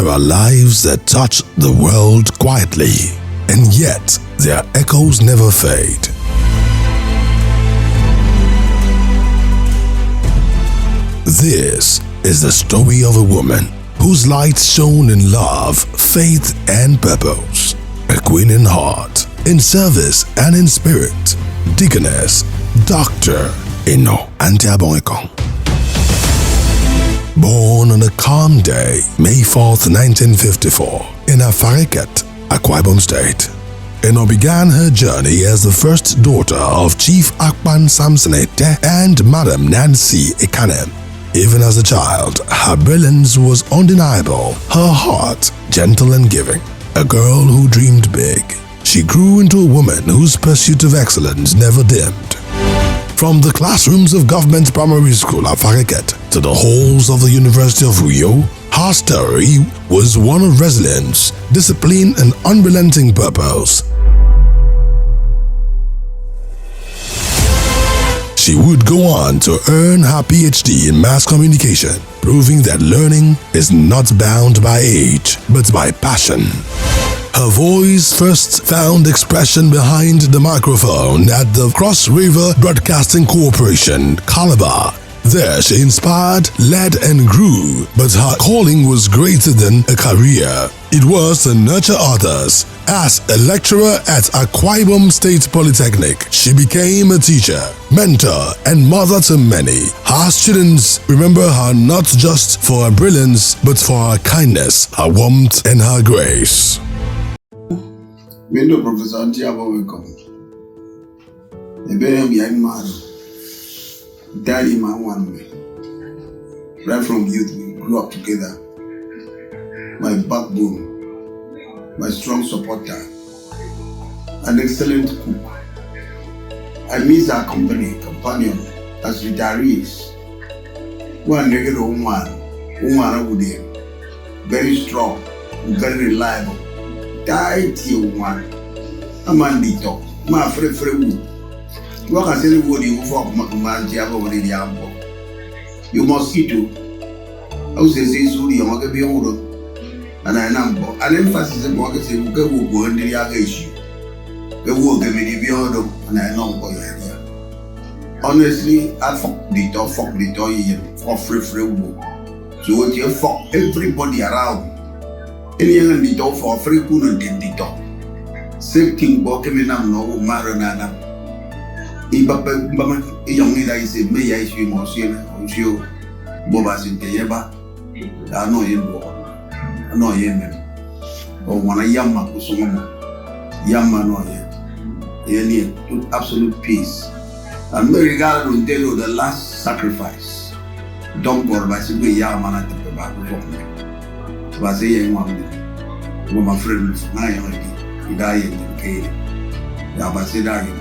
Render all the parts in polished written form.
There are lives that touch the world quietly, and yet their echoes never fade. This is the story of a woman whose light shone in love, faith, and purpose. A queen in heart, in service, and in spirit. Deaconess, Dr. Antiabong Ekong. Born on a calm day, May 4th, 1954, in Afariket, Akwa Ibom State. Eno began her journey as the first daughter of Chief Akpan Samsonete and Madam Nancy Ekanem. Even as a child, her brilliance was undeniable, her heart gentle and giving. A girl who dreamed big. She grew into a woman whose pursuit of excellence never dimmed. From the classrooms of Government Primary School Afariket to the halls of the University of Uyo, her story was one of resilience, discipline, and unrelenting purpose. She would go on to earn her PhD in mass communication, proving that learning is not bound by age, but by passion. Her voice first found expression behind the microphone at the Cross River Broadcasting Corporation, Calabar. There she inspired, led, and grew, but her calling was greater than a career. It was to nurture others. As a lecturer at Akwa Ibom State Polytechnic, she became a teacher, mentor, and mother to many. Her students remember her not just for her brilliance, but for her kindness, her warmth, and her grace. Window Professor Antiabong Ekong. A very young man. Daddy man one way. Right from youth, we grew up together. My backbone, my strong supporter, an excellent cook. I miss our companion as retirees. One regular woman very strong, very reliable. Died till one. A man did talk. My friend. What can say what you for Antiabong in the ambo? You mosquito. I was say so the young be old. And I number. An emphasis on what I say, go in the other issue. The work of the beyond, and I know what idea. Honestly, I fuck the door, for free. So what you fuck everybody around. Any young the door for free couldn't get the door. Same thing, walking up no maranana. If a young lady said, may I see Monsieur, Bobas in Tayeba? I know him. I know him. Or when a young man was young man, no, he need absolute peace. And may regard will tell you the last sacrifice. Don't go by saying, young man at the back of me. But say, young woman, my friend, he died in the cave. Yeah, but say that you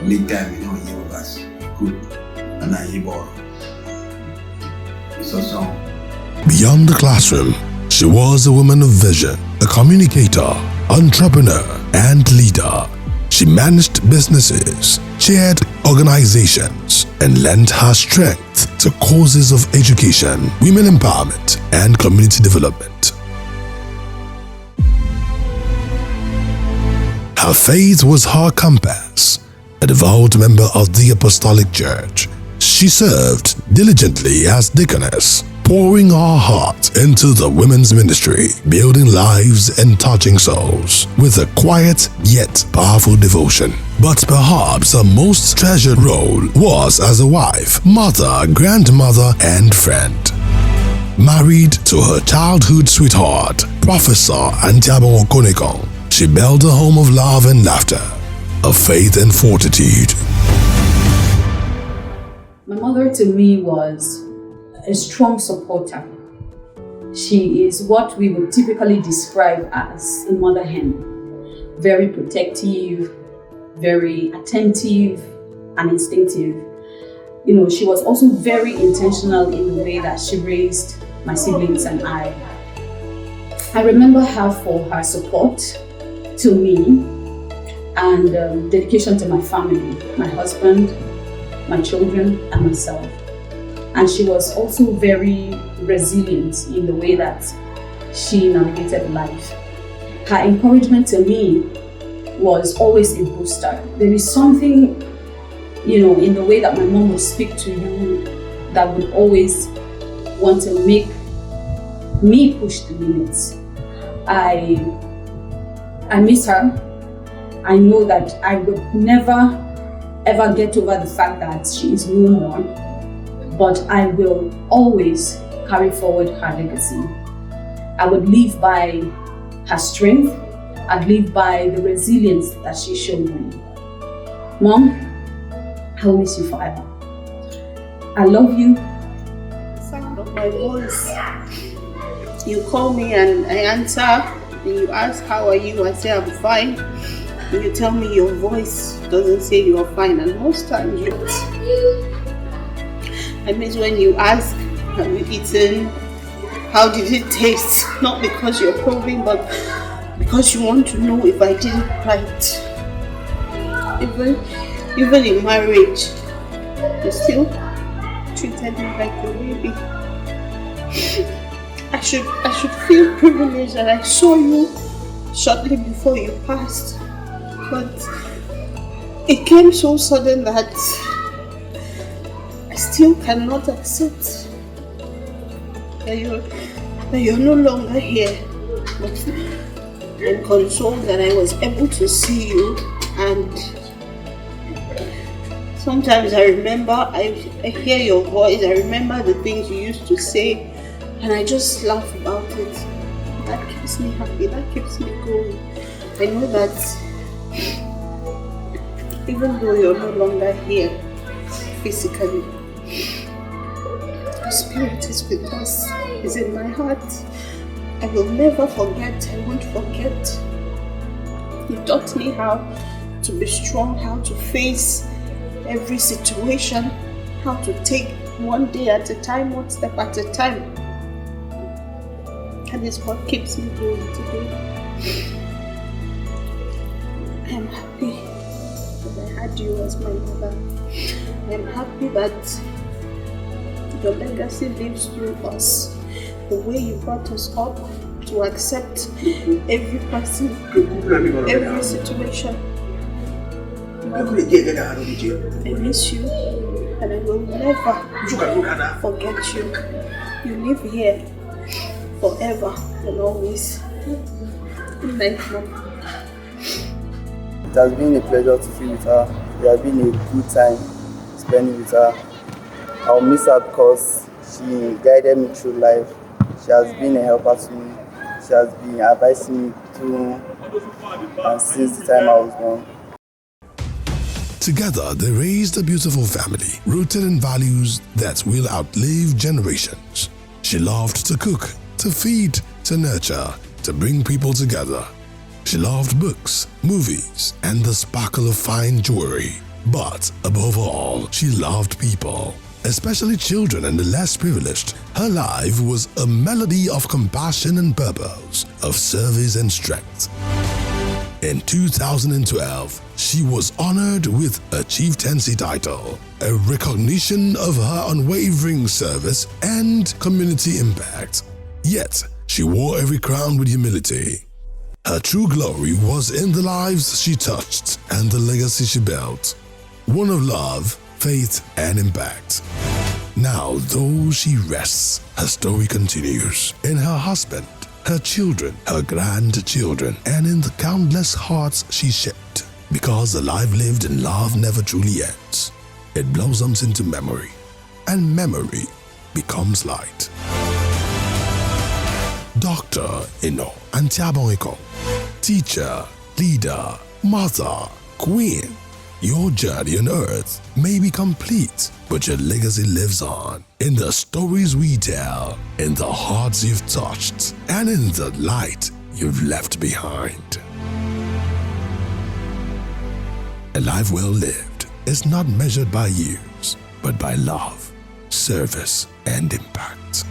anytime you know you was good and I borrow. So. Beyond the classroom, she was a woman of vision, a communicator, entrepreneur, and leader. She managed businesses, chaired organizations, and lent her strength to causes of education, women empowerment, and community development. Her faith was her compass. A devout member of the Apostolic Church, she served diligently as deaconess, pouring her heart into the women's ministry, building lives and touching souls with a quiet yet powerful devotion. But perhaps her most treasured role was as a wife, mother, grandmother, and friend. Married to her childhood sweetheart, Professor Antiabong Ekong, she built a home of love and laughter, of faith and fortitude. My mother to me was a strong supporter. She is what we would typically describe as a mother hen. Very protective, very attentive and instinctive. You know, she was also very intentional in the way that she raised my siblings and I. I remember her for her support to me and dedication to my family, my husband, my children, and myself. And she was also very resilient in the way that she navigated life. Her encouragement to me was always a booster. There is something, in the way that my mom would speak to you that would always want to make me push the limits. I miss her. I know that I would never ever get over the fact that she is no more, but I will always carry forward her legacy. I would live by her strength. I'd live by the resilience that she showed me. Mom, I will miss you forever. I love you. Sound of my voice. You call me and I answer, and you ask, how are you? I say, I'm fine. And you tell me your voice doesn't say you're fine, and most times you don't. I miss when you ask, have you eaten? How did it taste? Not because you're probing, but because you want to know if I did it right. Even in marriage, you still treated me like a baby. I should feel privileged that I saw you shortly before you passed. But it came so sudden that I still cannot accept that you're no longer here. But I'm consoled that I was able to see you, and sometimes I remember, I hear your voice, I remember the things you used to say, and I just laugh about it. That keeps me happy, that keeps me going. I know that even though you're no longer here physically, your spirit is with us, is in my heart. I will never forget, I won't forget. You taught me how to be strong, how to face every situation, how to take one day at a time, one step at a time. And it's what keeps me going today. I am happy that I had you as my mother. I am happy that your legacy lives through us. The way you brought us up to accept every person, every situation. I miss you, and I will never forget you. You live here forever and always. Good night, Mom. It has been a pleasure to be with her. It has been a good time spending with her. I'll miss her because she guided me through life. She has been a helper to me. She has been advising me through and since the time I was born. Together, they raised a beautiful family, rooted in values that will outlive generations. She loved to cook, to feed, to nurture, to bring people together. She loved books, movies, and the sparkle of fine jewelry. But above all, she loved people, especially children and the less privileged. Her life was a melody of compassion and purpose, of service and strength. In 2012, she was honored with a chieftaincy title, a recognition of her unwavering service and community impact. Yet, she wore every crown with humility. Her true glory was in the lives she touched and the legacy she built, one of love, faith, and impact. Now, though she rests, her story continues in her husband, her children, her grandchildren, and in the countless hearts she shaped. Because a life lived in love never truly ends. It blossoms into memory, and memory becomes light. Dr. Antiabong Ekong, teacher, leader, mother, queen. Your journey on earth may be complete, but your legacy lives on in the stories we tell, in the hearts you've touched, and in the light you've left behind. A life well lived is not measured by years, but by love, service, and impact.